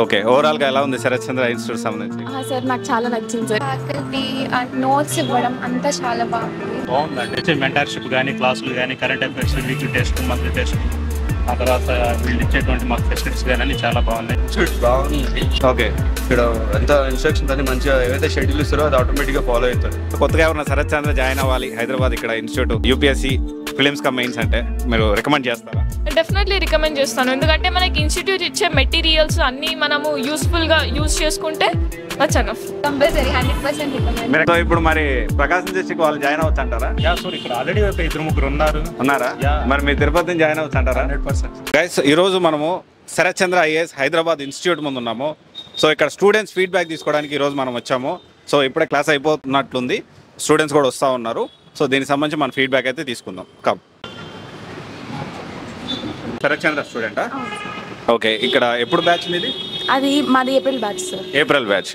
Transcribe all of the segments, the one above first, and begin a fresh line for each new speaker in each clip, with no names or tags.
Okay. ఓవరాల్‌గా ఎలా ఉంది శరత్ చంద్ర ఇన్‌స్టిట్యూట్ సంబంధించి?
సార్ నాకు చాలా నచ్చింది సార్.
ఫ్యాకల్టీ నోట్స్ ఇవ్వడం అంతా చాలా
బాగుందండి. మెంటర్షిప్ కానీ క్లాసులు కానీ current affairs weekly test monthly test ఆ తర్వాత వీళ్ళు ఇచ్చేటువంటి మాకు ఫెసిలిటీస్ కానీ చాలా బాగున్నాయి.
బాగుంది.
ఓకే.
ఇక్కడ ఎంత ఇన్స్ట్రక్షన్స్ అని మంచిగా ఏవైతే షెడ్యూల్ ఇస్తారో అది ఆటోమేటిక్గా ఫాలో అవుతుంది.
కొత్తగా ఎవరైనా శరత్ చంద్ర జాయిన్ అవ్వాలి హైదరాబాద్ ఇక్కడ institute UPSC films come mains అంటే మీరు రికమెండ్ చేస్తారా?
డెఫినెట్లీ రికమెండ్ చేస్తాను. ఎందుకంటే మనకి ఇన్స్టిట్యూట్ ఇచ్చే మెటీరియల్స్ అన్నీ మనము యూస్ఫుల్గా యూజ్ చేసుకుంటే దట్స్ ఎనఫ్.
Compulsory 100% recommend.
మీరు ఇప్పుడు మరి ప్రకాశం డిస్ట్రిక్ట్ వాళ్ళు జాయిన్ అవ్వచ్చు అంటారా?
సార్ ఇక్కడ ఆల్రెడీ ఒక 2-3
ఉన్నారా? మరి మీ తిరుపతి జాయిన్ అవ్వచ్చు అంటారా?
100%.
గైస్, ఈరోజు మనము శరత్ చంద్ర ఐఏఎస్ హైదరాబాద్ ఇన్స్టిట్యూట్ ముందు ఉన్నాము. సో ఇక్కడ స్టూడెంట్స్ ఫీడ్బ్యాక్ తీసుకోవడానికి ఈరోజు మనం వచ్చాము. సో ఇప్పుడే క్లాస్ అయిపోతున్నట్లుంది, స్టూడెంట్స్ కూడా వస్తూ ఉన్నారు. సో దీనికి సంబంధించి మన ఫీడ్బ్యాక్ అయితే తీసుకుందాం. కమ్. శరత్ చంద్ర స్టూడెంటా? ఓకే. ఇక్కడ ఎప్పుడు బ్యాచ్ మీది?
మాది April batch sir.
April batch.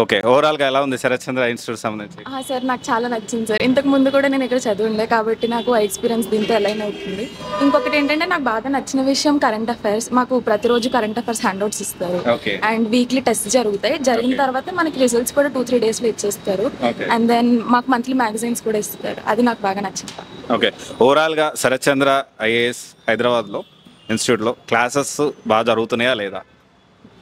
Okay. ఓవరాల్గా ఎలా ఉంది శరత్ చంద్ర ఇన్స్టిట్యూట్ సంబంధించి?
సార్ నాకు చాలా నచ్చింది సార్. ఇంతకు ముందు కూడా నేను ఇక్కడ చదివిండే కాబట్టి నాకు ఆ ఎక్స్పీరియన్స్ దీంతో అలైన్ అవుతుంది. ఇంకొకటి ఏంటంటే నాకు బాగా నచ్చిన విషయం కరెంట్ అఫైర్స్. మాకు ప్రతిరోజు కరెంట్ అఫైర్స్ హ్యాండ్అవుట్స్ ఇస్తారు అండ్ వీక్లీ టెస్ట్ జరుగుతాయి. జరిగిన తర్వాత మనకి రిజల్ట్స్ కూడా 2-3 డేస్లో ఇచ్చేస్తారు. అండ్ దెన్ మాకు మంత్లీ మ్యాగజైన్స్ కూడా ఇస్తారు. అది నాకు బాగా నచ్చింది.
ఓకే. ఓవరాల్గా శరత్ చంద్ర ఐఏఎస్ హైదరాబాద్లో ఇన్స్టిట్యూట్లో క్లాసెస్ బాగా జరుగుతున్నాయా లేదా?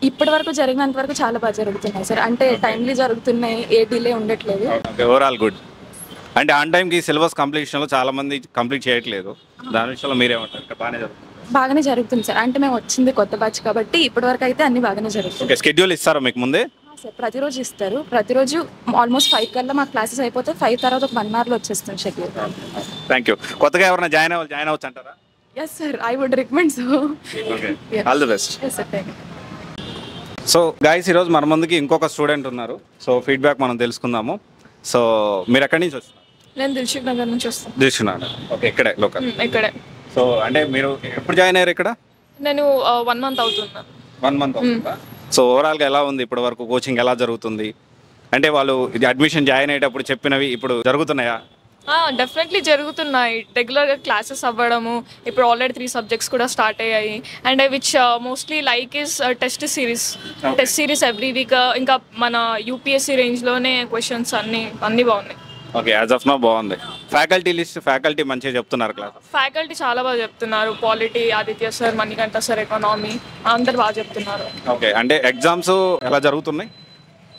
ఇప్పటి వరకు జరిగినంత వరకు చాలా బాగా జరుగుతున్నాయి సార్. అంటే టైమ్లీ జరుగుతున్నాయి, ఏ డిలే ఉండట్లేదు.
Overall good. అంటే ఆన్ టైంకి సిలబస్ కంప్లీషన్లో చాలా మంది కంప్లీట్ చేయట్లేదు, దాని విషయంలో మీరేమంటారు?
బాగానే జరుగుతుంది సార్. అంటే మేము వచ్చింది కొత్త బ్యాచ్ కాబట్టి ఇప్పటి వరకు అయితే అన్ని బాగానే జరుగుతుంది.
ఓకే. షెడ్యూల్ ఇస్తారా మీకు ముందే?
సార్ ప్రతిరోజు ఇస్తారు. ప్రతిరోజు ఆల్మోస్ట్ 5 కల్లా మా క్లాసెస్ అయిపోతే 5 తర్వాత ఒక 1 అవర్లో వచ్చేస్తుంది షెడ్యూల్.
Thank you. కొత్తగా ఎవరైనా జాయిన్ అవ్వచ్చు అంటారా?
Yes sir, I would recommend. So
okay, all the best.
Yes sir, thank you.
So guys, ఈరోజు మన ముందుకి ఇంకొక స్టూడెంట్ ఉన్నారు. సో ఫీడ్బ్యాక్ మనం తెలుసుకుందాము. సో మీరు ఎక్కడి నుంచి వస్తున్నారు?
నేను దిల్షుక్ నగర్ నుంచి వస్తాను.
తీసుకున్నాను. ఓకే. ఇక్కడే లోకల్.
ఇక్కడే.
సో అంటే మీరు ఎప్పుడు జాయిన్ అయ్యారు ఇక్కడ?
నేను 1 మంత్ అవుతున్నాను.
1 మంత్ అవుతుందా? సో ఓవరాల్గా ఎలా ఉంది ఇప్పటి వరకు? కోచింగ్ ఎలా జరుగుతుంది? అంటే వాళ్ళు అడ్మిషన్ జాయిన్ అయ్యేటప్పుడు చెప్పినవి ఇప్పుడు జరుగుతున్నాయా?
డెఫినెట్లీ జరుగుతున్నాయి. రెగ్యులర్గా క్లాసెస్ అవ్వడము. ఇప్పుడు ఆల్రెడీ 3 సబ్జెక్ట్స్ కూడా స్టార్ట్ అయ్యాయి. And which mostly like is test series every week. ఇంకా మన యూపీఎస్సీ రేంజ్లోనే క్వశ్చన్స్ అన్నీ బాగున్నాయి.
ఓకే. యాజ్ ఆఫ్ నౌ బాగుంది. ఫ్యాకల్టీ మంచిగా చెప్తున్నారు క్లాస్?
ఫ్యాకల్టీ చాలా బాగా చెప్తున్నారు. Polity Aditya sir, Manikanta sir, economy అందరు బాగా చెప్తున్నారు.
ఓకే. అంటే ఎగ్జామ్స్ ఎలా జరుగుతున్నాయి?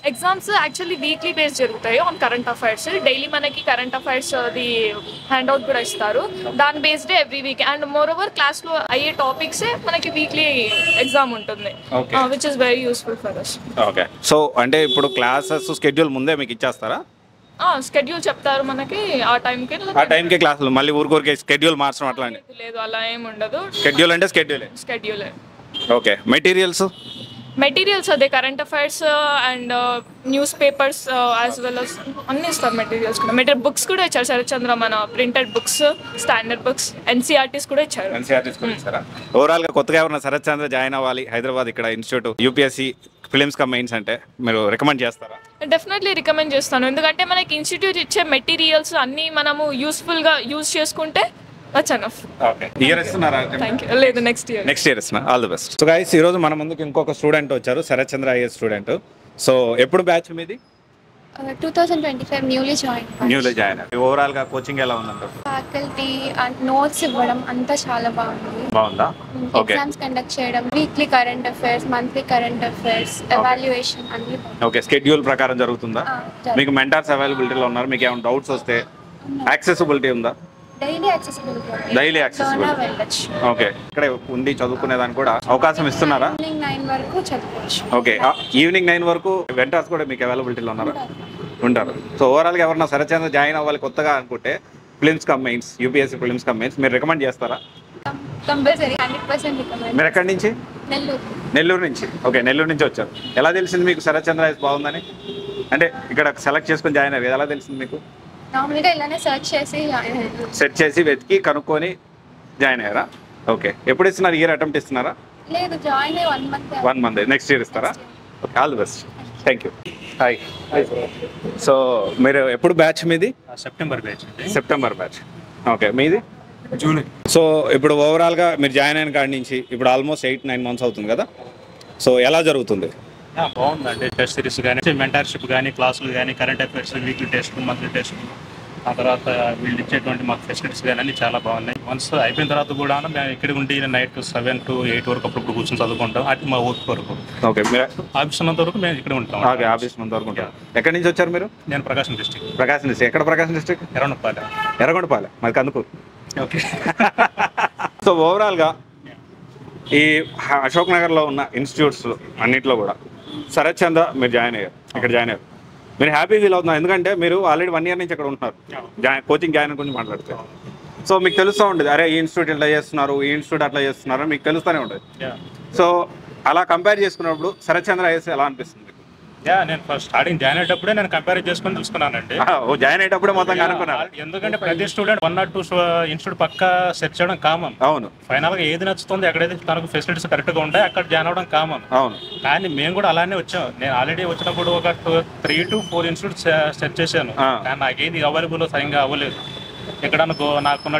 ఎగ్జామ్స్ యాక్చువల్లీ వీక్లీ బేస్ జరుగుతాయి ఆన్ కరెంట్ అఫైర్స్. డైలీ మనకి current affairs the hand out కూడా ఇస్తారు. దాని based every week. And moreover క్లాస్లో అయ్యే టాపిక్సే మనకి వీక్లీ ఎగ్జామ్ ఉంటుంది, which is very useful for us.
Okay. So అంటే ఇప్పుడు క్లాసెస్ షెడ్యూల్ ముందే మీకు ఇచ్చేస్తారా?
స్కెడ్యూల్ చెప్తారు మనకి, ఆ టైంకి
క్లాసులు మళ్ళీ ఊరికే షెడ్యూల్ మార్చడం అట్లా
లేదు, అలా ఏమి ఉండదు.
షెడ్యూల్ అంటే షెడ్యూలే. ఓకే. మెటీరియల్స్ అదే current affairs and news papers as well as అన్నీ ఇస్తారు. మెటీరియల్స్ కూడా బుక్స్ కూడా ఇచ్చారు శరత్ చంద్ర. మన printed books, standard books, NCERTs కూడా ఇచ్చారు. ఓవరాల్గా కొత్తగా ఎవరైనా శరత్ చంద్ర జాయిన్ అవ్వాలి హైదరాబాద్ ఇక్కడ institute UPSC films come mains అంటే మీరు రికమెండ్ చేస్తారా?
డెఫినెట్లీ రికమెండ్ చేస్తాను. ఎందుకంటే మనకి ఇన్స్టిట్యూట్ ఇచ్చే మెటీరియల్స్ అన్నీ మనము యూస్ఫుల్గా యూజ్ చేసుకుంటే దట్స్ ఎనఫ్.
ఓకే. ఇయర్ ఇస్తున్నారా?
థాంక్యూ. లేదు, నెక్స్ట్ ఇయర్ ఇస్తున్నా.
All the best. So guys, ఈరోజు మన ముందుకు ఇంకొక స్టూడెంట్ వచ్చారు, శరత్ చంద్ర ఐఏఎస్ స్టూడెంట్. సో ఎప్పుడు బ్యాచ్ మీది?
2025 న్యూలీ జాయిన్.
ఓవరాల్గా కోచింగ్ ఎలా ఉందంటారు?
ఫ్యాకల్టీ నోట్స్ ఇవ్వడం అంతా చాలా
బాగుందా? ఓకే.
ఎగ్జామ్స్ కండక్ట్ చేయడం, weekly current affairs, monthly current affairs, evaluation అన్ని.
ఓకే. షెడ్యూల్ ప్రకారం జరుగుతుందా? మీకు మెంటర్స్ అవైలబిలిటీలో ఉన్నారు? మీకు ఏమైనా డౌట్స్ వస్తే యాక్సెసిబిలిటీ ఉందా?
Daily accessibility.
ఓకే. ఇక్కడ ఉండి చదువుకునే దానికి కూడా అవకాశం ఇస్తున్నారా?
ఈవినింగ్ 9 వరకు చదువుకోవచ్చు.
ఓకే. ఈవినింగ్ 9 వరకు వెంటర్స్ కూడా మీకు అవైలబిలిటీలో ఉన్నారా? ఉంటారు. సో ఓవరాల్గా ఎవరన్నా శరత్ చంద్ర జాయిన్ అవ్వాలి కొత్తగా అనుకుంటే films come mains, UPSC films come mains మీరు రికమెండ్ చేస్తారా?
Compulsory 100% recommend.
మీరు ఎక్కడి నుంచి? నెల్లూరు నుంచి. ఓకే. నెల్లూరు నుంచి వచ్చారు. ఎలా తెలిసింది మీకు శరత్ చంద్ర బాగుందని? అంటే ఇక్కడ సెలెక్ట్ చేసుకుని జాయిన్ అయ్యారు, ఎలా తెలిసింది మీకు?
నార్మల్గా ఇలానే సెర్చ్ చేసి
వెతికి కనుక్కొని జాయిన్ అయ్యారా? ఓకే. ఎప్పుడు ఇస్తున్నారు? ఇయర్ అటెంప్ట్ ఇస్తున్నారా?
లేదు, జాయిన్ అయ్యి
1 మంత్. నెక్స్ట్ ఇయర్ ఇస్తారా? Okay. All the best. Thank you. Hi. So మీరు ఎప్పుడు బ్యాచ్ మీది?
September batch.
ఓకే. మీది?
జూలై.
సో ఇప్పుడు ఓవరాల్గా మీరు జాయిన్ అయిన కాడి నుంచి ఇప్పుడు ఆల్మోస్ట్ 8-9 months అవుతుంది కదా, సో ఎలా జరుగుతుంది?
బాగుందండి. టెస్ట్ సిరీస్ కానీ మెంటర్షిప్ కానీ క్లాసులు కానీ current affairs weekly test monthly test ఆ తర్వాత వీళ్ళు ఇచ్చేటువంటి మాకు ఫెసిలిటీస్ కానీ అన్నీ చాలా బాగున్నాయి. వన్స్ అయిపోయిన తర్వాత కూడా మేము ఇక్కడ ఉండి నైట్ 7 to 8 వరకు అప్పుడు కూర్చొని చదువుకుంటాం. అది మా వర్క్ వరకు.
ఓకే, మీరు
ఆఫీస్ ఉన్నంత వరకు మేము ఇక్కడ ఉంటాం.
ఓకే, ఆఫీస్ ఉన్నంత వరకు ఉంటాం. ఎక్కడి నుంచి వచ్చారు మీరు?
నేను ప్రకాశం డిస్ట్రిక్ట్.
ప్రకాశం డిస్ట్రిక్ట్. ఎక్కడ ప్రకాశం డిస్ట్రిక్ట్? ఎర్రగొండపాలెం. మరి కందుకూరు. ఓకే. సో ఓవరాల్గా ఈ అశోక్ నగర్లో ఉన్న ఇన్స్టిట్యూట్స్ అన్నింటిలో కూడా శరత్ చంద్ర మీరు జాయిన్ అయ్యారు, ఇక్కడ జాయిన్ అయ్యారు. మీరు హ్యాపీ ఫీల్ అవుతున్నారు ఎందుకంటే మీరు ఆల్రెడీ 1 year నుంచి ఇక్కడ ఉంటున్నారు. కోచింగ్ జాయిన్ గురించి మాట్లాడితే సో మీకు తెలుస్తూ ఉంటుంది, అరే ఈ ఇన్స్టిట్యూట్ ఇట్లా చేస్తున్నారు, ఈ ఇన్స్టిట్యూట్ అట్లా చేస్తున్నారు, మీకు తెలుస్తూనే ఉంటుంది. సో అలా కంపేర్ చేసుకున్నప్పుడు శరత్ చంద్ర ఐఎస్ ఎలా అనిపిస్తుంది?
నేను ఫస్ట్ స్టార్టింగ్ జాయిన్ అయ్యేటప్పుడే నేను కంపేర్ చేసుకొని చూసుకున్నానండి.
జాయిన్ అయ్యేటప్పుడే మొత్తం కనుక్కున్నాను.
ఎందుకంటే ప్రతి స్టూడెంట్ 1 or 2 ఇన్స్టిట్యూట్ పక్కా సెర్చ్ చేయడం కామన్.
అవును.
ఫైనల్గా ఏది నచ్చుతుంది, ఎక్కడైతే తనకు ఫెసిలిటీస్ కరెక్ట్గా ఉంటాయి అక్కడ జాయిన్ అవ్వడం కామన్.
అవును.
కానీ మేము కూడా అలానే వచ్చాం. నేను ఆల్రెడీ వచ్చినప్పుడు ఒక 3 to 4 ఇన్స్టిట్యూట్స్ సెర్చ్ చేశాను, కానీ నాకేది అవైలబుల్ సరిగ్గా అవ్వలేదు. ఇక్కడ నాకున్న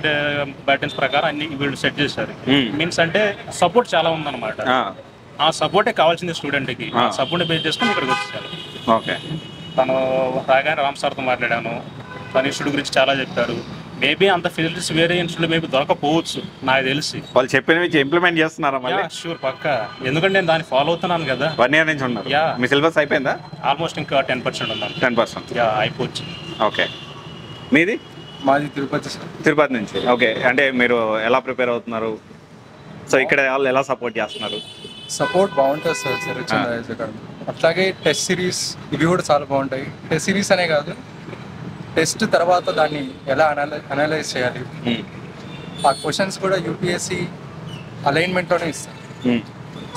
బ్యాటన్స్ ప్రకారం అన్ని వీళ్ళు సెట్ చేశారు. మీన్స్ అంటే సపోర్ట్ చాలా ఉందన్నమాట. ఆ సపోర్టే కావాల్సింది స్టూడెంట్కి. ఆ సపోర్ట్ బేస్ చేసుకుని ఇక్కడికి వచ్చేసాను.
ఓకే.
తను రాగానే రామ్ సార్తో మాట్లాడాను. తన ఇన్స్టిట్యూట్ గురించి చాలా చెప్పారు. మేబీ అంత ఫెసిలిటీస్ వేరే ఇన్స్టిట్యూట్ మేబీ దొరకపోవచ్చు నాకు తెలిసి.
వాళ్ళు చెప్పినవి ఇంప్లిమెంట్ చేస్తున్నారా?
షూర్, పక్కా. ఎందుకంటే నేను దాన్ని ఫాలో అవుతున్నాను కదా.
1 year నుంచి ఉన్నారు. మీ సిలబస్ అయిపోయిందా?
ఆల్మోస్ట్ ఇంకా 10% ఉన్నాను.
10%?
అయిపోవచ్చు.
ఓకే. మీది?
మాది తిరుపతి సార్.
తిరుపతి నుంచి. ఓకే. అంటే మీరు ఎలా ప్రిపేర్ అవుతున్నారు? సో ఇక్కడ వాళ్ళు ఎలా సపోర్ట్ చేస్తున్నారు?
సపోర్ట్ బాగుంటుంది సార్ శరత్ చంద్ర ఐఏఎస్ అకాడమీ. అట్లాగే టెస్ట్ సిరీస్ ఇవి కూడా చాలా బాగుంటాయి. టెస్ట్ సిరీస్ అనే కాదు, టెస్ట్ తర్వాత దాన్ని ఎలా అనలైజ్ చేయాలి, ఆ క్వశ్చన్స్ కూడా యూపీఎస్సి అలైన్మెంట్లోనే ఇస్తారు.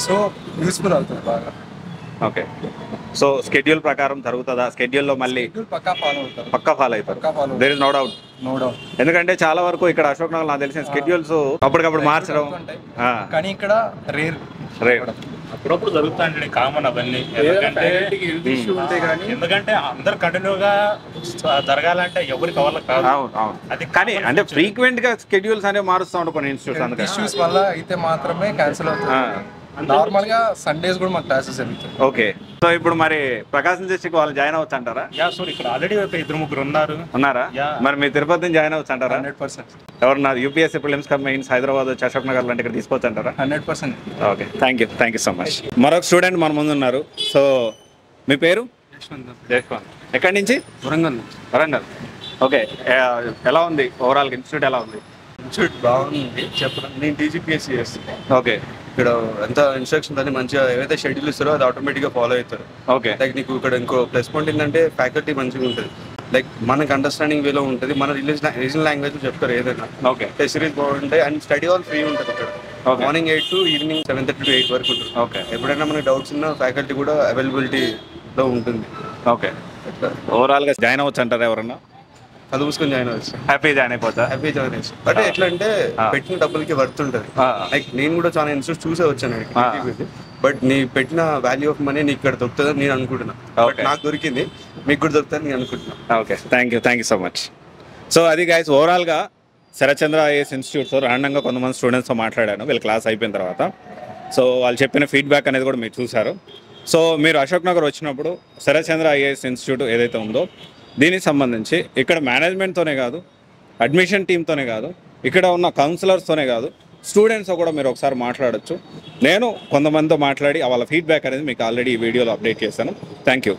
సో యూస్ఫుల్ అవుతుంది బాగా.
ఓకే. సో స్కెడ్యూల్ ప్రకారం జరుగుతుందా? స్కెడ్యూల్లో మళ్ళీ
పక్కా ఫాలో అవుతారు.
పక్కా ఫాలో అవుతారు. There is no doubt.
No doubt.
ఎందుకంటే చాలా వరకు ఇక్కడ అశోక్ నగర్ నాకు తెలిసిన స్కెడ్యూల్స్ అప్పటికప్పుడు మార్చడం,
కానీ ఇక్కడ రేర్
అప్పుడప్పుడు జరుగుతాయండి, కామన్ అవన్నీ. ఎందుకంటే అందరు కంటిన్యూగా జరగాలంటే ఎవరికి అవ్వాలి కాదు.
అది కానీ అంటే ఫ్రీక్వెంట్ గా స్కెడ్యూల్స్ అనేవి మారుస్తూ ఉంటారు కొన్ని ఇన్స్టిట్యూట్స్.
ఇష్యూస్ వల్ల అయితే మాత్రమే క్యాన్సిల్ అవుతుంది. నార్మల్ గా సండేస్ కూడా మాకు క్లాసెస్ జరుగుతాయి.
ఓకే. సో ఇప్పుడు మరి ప్రకాశం డిస్ట్రిక్ట్ వాళ్ళు జాయిన్ అవ్వచ్చు అంటారా?
సార్ ఇక్కడ ఆల్రెడీ 2-3 ఉన్నారా?
మరి మీ తిరుపతి నుంచి జాయిన్ అవ్వచ్చు అంటారా?
100%.
ఎవరన్నారు యూపీఎస్సీ ప్రిలిమ్స్ మెయిన్స్ హైదరాబాద్ వచ్చి అశోక్ నగర్ లాంటి ఇక్కడ తీసుకోవచ్చు అంటారా?
100%.
Okay, thank you so much. మరొక స్టూడెంట్ మన ముందు ఉన్నారు. సో మీ పేరు? యశ్వంత్. ఎక్కడి నుంచి? వరంగల్. ఓకే. ఎలా ఉంది ఓవరాల్ ఇన్స్టిట్యూట్ ఎలా ఉంది?
ఇన్స్టిట్యూట్ బాగుంది చెప్పడం. నేను టీజీపీఎస్సీ చేస్తాను.
ఓకే.
ఇక్కడ ఎంత ఇన్స్ట్రక్షన్స్ అన్ని మంచిగా ఏవైతే షెడ్యూల్ ఇస్తారో అది ఆటోమేటిక్గా ఫాలో అవుతారు.
ఓకే.
లైక్ నీకు ఇక్కడ ఇంకో ప్లస్ పాయింట్ ఏంటంటే ఫ్యాకల్టీ మంచిగా ఉంటుంది. లైక్ మనకు అండర్స్టాండింగ్ వేలో ఉంటుంది. మన రీజనల్ లాంగ్వేజ్ చెప్తారు ఏదైనా.
ఓకే.
టెస్ట్ సిరీస్ బాగుంటాయి అండ్ స్టడీ హాల్ ఫ్రీ ఉంటుంది ఇక్కడ. మార్నింగ్ 8 to ఈవినింగ్ 7:30 to 8 వరకు ఉంటుంది.
ఓకే.
ఎప్పుడైనా మనకి డౌట్స్ ఉన్నా ఫ్యాకల్టీ కూడా అవైలబిలిటీలో ఉంటుంది.
ఓకే. ఓవరాల్గా జాయిన్ అవ్వచ్చు అంటారా? ఎవరన్నా
చదువుకొని జాయిన్ అవ్వచ్చు.
హ్యాపీ జాయిన్ అయిపోతా?
హ్యాపీ జాయిన్ అవ్వచ్చు. అంటే ఎట్లా అంటే పెట్టిన డబ్బులకి వర్త్ ఉంటుంది. లైక్ నేను కూడా చాలా ఇన్స్టిట్యూట్ చూసే వచ్చాను, బట్ నీ పెట్టిన వాల్యూ ఆఫ్ మనీ నీకు ఇక్కడ దొరుకుతుందని నేను అనుకుంటున్నా. నాకు దొరికింది, మీకు కూడా దొరుకుతుందని నేను అనుకుంటున్నా.
Okay, thank you so much. So అది గైస్ ఓవరాల్గా శరత్ చంద్ర ఐఏఎస్ ఇన్స్టిట్యూట్తో రాండంగా కొంతమంది స్టూడెంట్స్తో మాట్లాడాను వీళ్ళ క్లాస్ అయిపోయిన తర్వాత. సో వాళ్ళు చెప్పిన ఫీడ్బ్యాక్ అనేది కూడా మీరు చూశారు. సో మీరు అశోక్ నగర్ వచ్చినప్పుడు శరత్ చంద్ర ఐఏఎస్ ఇన్స్టిట్యూట్ ఏదైతే ఉందో దీనికి సంబంధించి ఇక్కడ మేనేజ్మెంట్తోనే కాదు, అడ్మిషన్ టీమ్తోనే కాదు, ఇక్కడ ఉన్న కౌన్సిలర్స్తోనే కాదు, స్టూడెంట్స్తో కూడా మీరు ఒకసారి మాట్లాడచ్చు. నేను కొంతమందితో మాట్లాడి వాళ్ళ ఫీడ్బ్యాక్ అనేది మీకు ఆల్రెడీ ఈ వీడియోలో అప్డేట్ చేశాను. Thank you.